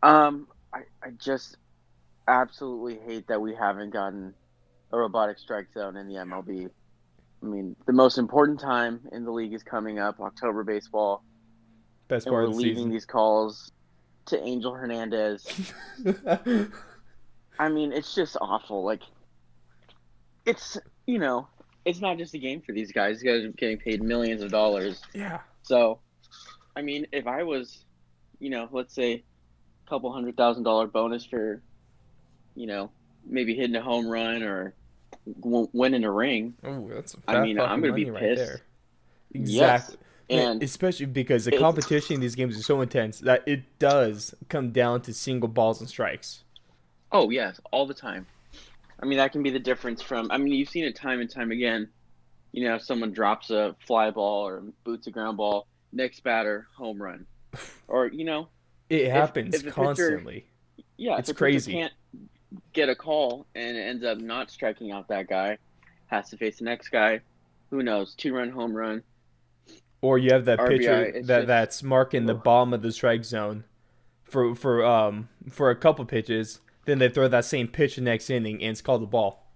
I just absolutely hate that we haven't gotten a robotic strike zone in the MLB. I mean, the most important time in the league is coming up, October baseball, Best and part we're of the leaving season. these calls to Angel Hernandez. I mean, it's just awful. Like, it's, you know, it's not just a game for these guys. These guys are getting paid millions of dollars. Yeah. So, I mean, if I was, let's say a couple $100,000 bonus for, you know, maybe hitting a home run or winning a ring, Oh, that's some I fat mean, I'm fucking going to be money right pissed. there. Yes. Exactly. Man, And especially because the it's, competition in these games is so intense that it does come down to single balls and strikes. oh, yes, all the time. I mean, that can be the difference from, I mean, you've seen it time and time again. Someone drops a fly ball or boots a ground ball, next batter, home run. Or, It if happens if the pitcher, constantly. yeah, if It's the pitcher crazy. can't get a call and ends up not striking out that guy, has to face the next guy, who knows, 2-run home run, Or you have that RBI. pitcher It's just, that's marking the ugh. bottom of the strike zone for a couple pitches. Then they throw that same pitch the next inning and it's called a ball.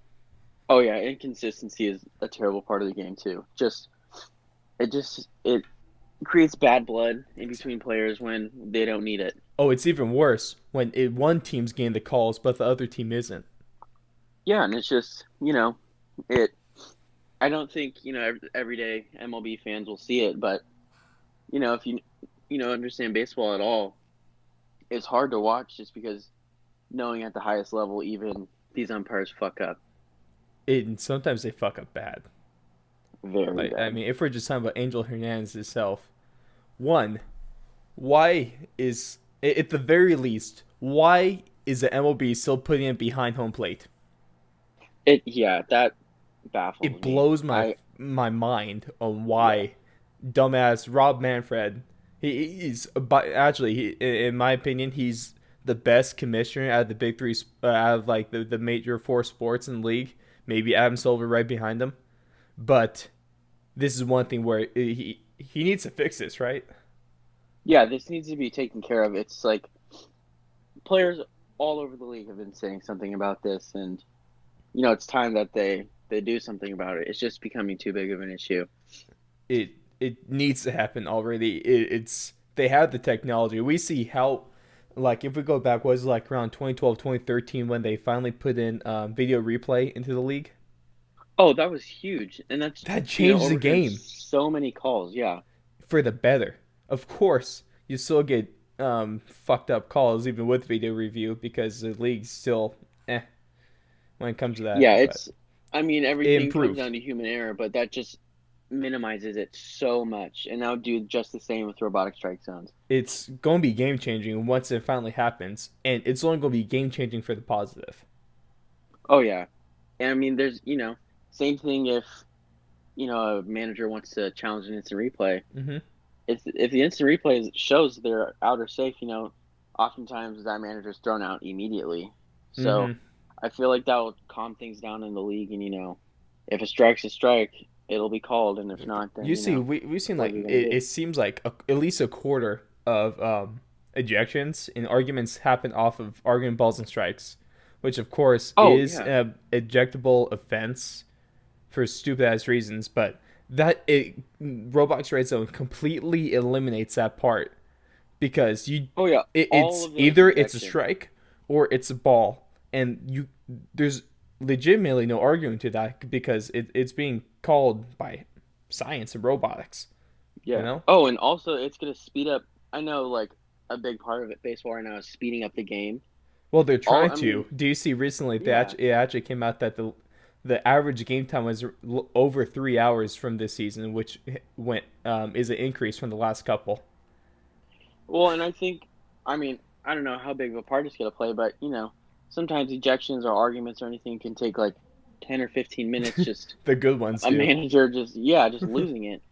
Oh yeah, inconsistency is a terrible part of the game too. It creates bad blood in between players when they don't need it. Oh, it's even worse when one team's getting the calls but the other team isn't. Yeah, and it's just, it. I don't think everyday MLB fans will see it, but if you understand baseball at all, it's hard to watch just because knowing at the highest level, even these umpires fuck up And sometimes they fuck up bad. very Like I bad. mean, if we're just talking about Angel Hernandez himself, one, why is at the very least why is the MLB still putting it behind home plate? Yeah, that baffles It me. blows my mind on Yeah, why dumbass Rob Manfred. He's but actually in my opinion he's the best commissioner out of the big three out of like the major four sports in the league. Maybe Adam Silver right behind him, but this is one thing where he needs to fix this, right? yeah, this needs to be taken care of. It's like players all over the league have been saying something about this, and it's time that they do something about it. It's just becoming too big of an issue. It needs to happen already. It's they have the technology. We see how like if we go back was it like around 2012 2013 when they finally put in video replay into the league. Oh, that was huge, and that's That changed the overturned game so many calls. Yeah, for the better. Of course, you still get fucked up calls even with video review because the league's still when it comes to yeah. that, but I mean, it everything comes improved. down to human error, but that just minimizes it so much. And I'll do just the same with robotic strike zones. It's going to be game changing once it finally happens, and it's only going to be game changing for the positive. Oh yeah, and I mean, there's same thing if a manager wants to challenge an instant replay. Mm-hmm. If the instant replay shows they're out or safe, oftentimes that manager's thrown out immediately. So Mm-hmm. I feel like that will calm things down in the league, and if a strike's a strike, it'll be called, and if not, then You see, we've seen what are like you gonna it do? seems like at least a quarter of ejections and arguments happen off of arguing balls and strikes, which of course Oh is yeah, an ejectable offense for stupid ass reasons, but that it Roblox Red Zone completely eliminates that part because oh yeah, all it's of those either it's a ejections. strike or it's a ball, and you there's legitimately no arguing to that because it's being called by science and robotics. You Yeah. know, Oh, and also it's gonna speed up. I know, like a big part of it, baseball right now is speeding up the game. well they're All trying I to. mean, Do you see recently yeah. it actually came out that the average game time was over 3 hours from this season, which went is an increase from the last couple. Well, and I think, I mean, I don't know how big of a part it's gonna play, but sometimes ejections or arguments or anything can take like 10 or 15 minutes. Just The good ones a do, manager just losing it.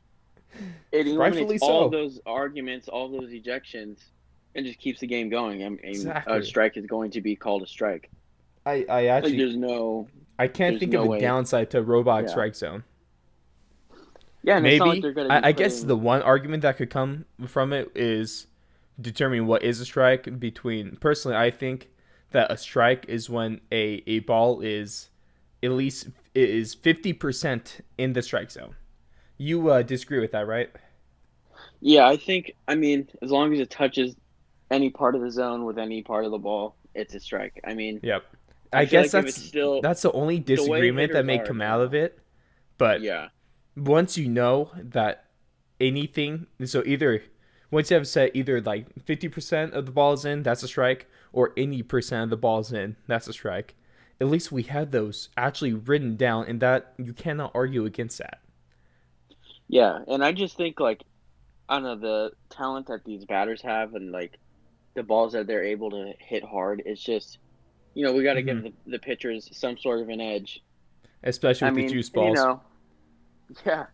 It eliminates rightfully all of so. those arguments, all of those ejections, and just keeps the game going. I mean, a Exactly. strike is going to be called a strike. I Like actually I can't there's think of no a way. downside to Robot Yeah, Strike Zone. yeah, and it's not like Maybe they're going to be I guess the putting. one argument that could come from it is determining what is a strike between personally I think that a strike is when a ball is at least is 50% in the strike zone. You disagree with that, right? Yeah, I think. I mean, as long as it touches any part of the zone with any part of the ball, it's a strike. I mean, Yep. I I feel guess like if it's still that's the only the way disagreement that hitters may are come out of now, it. But yeah, once you know that anything, so either once you have set either like 50% of the ball is in, that's a strike, or any percent of the ball is in, that's a strike. At least we had those actually written down, and that you cannot argue against that. yeah, and I just think like I don't know the talent that these batters have and like the balls that they're able to hit hard. It's just we got to Hmm. give the pitchers some sort of an edge. Especially I with the mean, juice balls. yeah.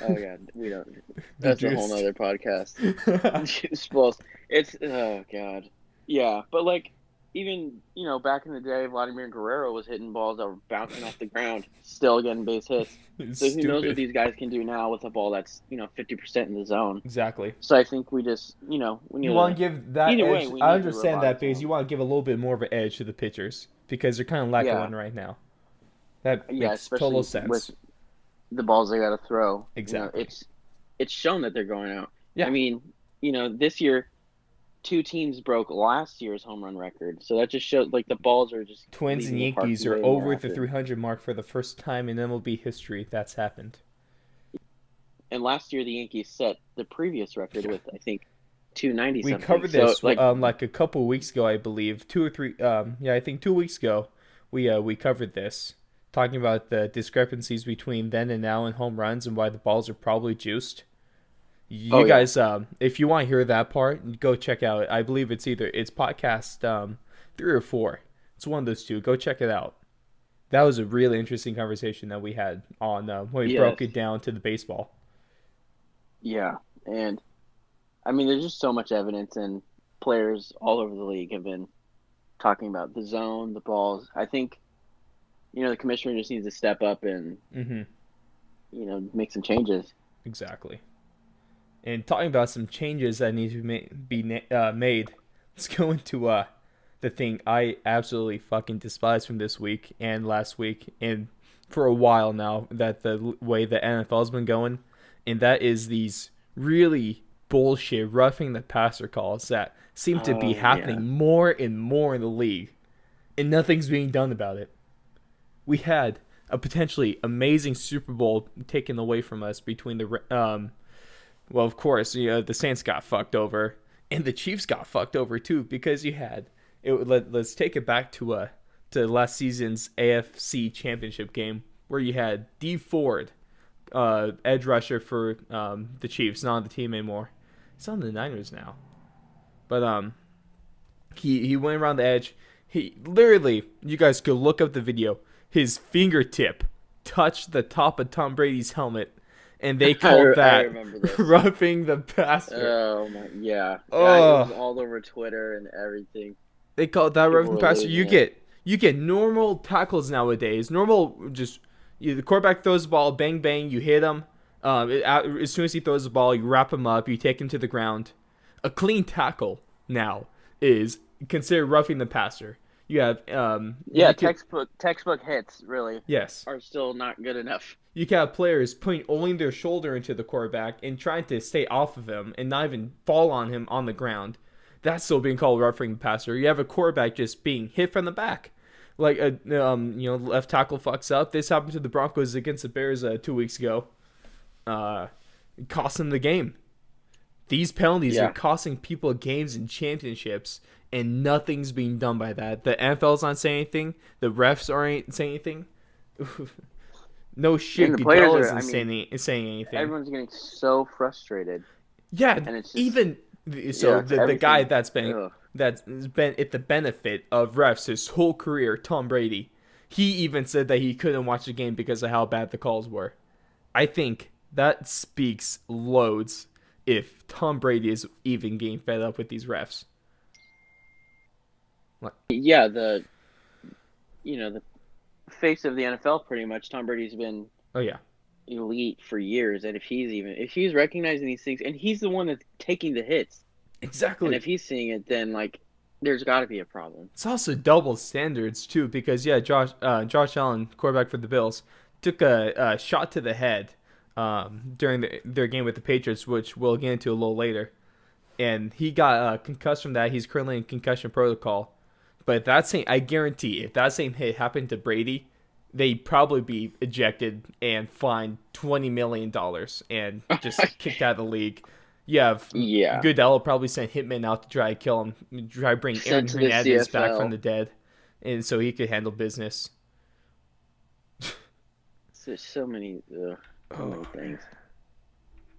Oh god, we don't. The That's a whole juice. nother podcast. Juice balls. It's oh god. Yeah, but like even back in the day, Vladimir Guerrero was hitting balls that were bouncing off the ground, still getting base hits. It's So who knows what stupid. these guys can do now with a ball that's 50% in the zone. Exactly. So I think we just we need You want to. to give that Either way, edge. we I need the understand robotic that because talent. you want to give a little bit more of an edge to the pitchers because they're kind of lacking Yeah, one right now. That yeah, makes total especially with sense. the balls they got to throw. Exactly. It's shown that they're going out. I Yeah. mean, this year two teams broke last year's home run record. So that just shows like the balls are just Twins and leaving the park Yankees are way more over the often. 300 mark for the first time in MLB history. That's happened. And last year the Yankees set the previous record Yeah. with I think 290 We something. covered So this like like a couple weeks ago, I believe, 2 or 3. Yeah, I think 2 weeks ago, we covered this, talking about the discrepancies between then and now in home runs and why the balls are probably juiced. oh You yeah. guys, if you want to hear that part, go check out. I believe it's podcast 3 or 4. It's one of those two. Go check it out. That was a really interesting conversation that we had on when we Yes. broke it down to the baseball. Yeah. And I mean there's just so much evidence and players all over the league have been talking about the zone, the balls. I think the commissioner just needs to step up and Mm-hmm. make some changes. Exactly. And talking about some changes that need to made, let's go into the thing I absolutely fucking despise from this week and last week and for a while now, that the way the NFL's been going, and that is these really bullshit roughing the passer calls that seem to be Oh yeah. happening more and more in the league, and nothing's being done about it. We had a potentially amazing Super Bowl taken away from us between well, of course, the Saints got fucked over, and the Chiefs got fucked over too because you had it. Let's take it back to last season's AFC Championship game where you had D Ford, edge rusher for the Chiefs, not on the team anymore. He's on the Niners now, but he went around the edge. He literally, you guys could look up the video. His fingertip touched the top of Tom Brady's helmet, and they called I that remember this. roughing the passer. Oh my, yeah, yeah. It was Oh, all over Twitter and everything. they called that People roughing the were passer. losing it. You get normal tackles nowadays. Normal, just the quarterback throws the ball, bang bang, you hit him. As soon as he throws the ball, you wrap him up, you take him to the ground. A clean tackle now is considered roughing the passer. You have Yeah, you could textbook hits really yes, are still not good enough. you can have players putting only their shoulder into the quarterback and trying to stay off of him and not even fall on him on the ground. That's still being called roughing the passer. You have a quarterback just being hit from the back. Like a left tackle fucks up. This happened to the Broncos against the Bears 2 weeks ago. It cost them the game. These penalties are Yeah, costing people games and championships, and nothing's being done by that. The NFL's not saying anything. The refs aren't saying anything. No and shit, the players Goodell are. isn't I mean, saying anything. everyone's getting so frustrated, Yeah, and it's just even so, the guy everything. Ugh. that's been at the benefit of refs his whole career, Tom Brady. He even said that he couldn't watch the game because of how bad the calls were. I think that speaks loads if Tom Brady is even getting fed up with these refs. Like, Yeah, the face of the NFL pretty much. Tom Brady's been oh yeah, elite for years, and if he's recognizing these things, and he's the one that's taking the hits. And Exactly. if he's seeing it, then like there's got to be a problem. It's also double standards too, because yeah, Josh Allen, quarterback for the Bills, took a shot to the head during their game with the Patriots, which we'll get into a little later, and he got concussed from that. He's currently in concussion protocol. But if that same, I guarantee, if that same hit happened to Brady, they'd probably be ejected and fined $20 million and just kicked out of the league. You have Yeah, Goodell probably sent hitmen out to try to kill him, try to bring sent Aaron to the Hernandez back from CFL. the dead, and so he could handle business. There's so many, so Oh, many things.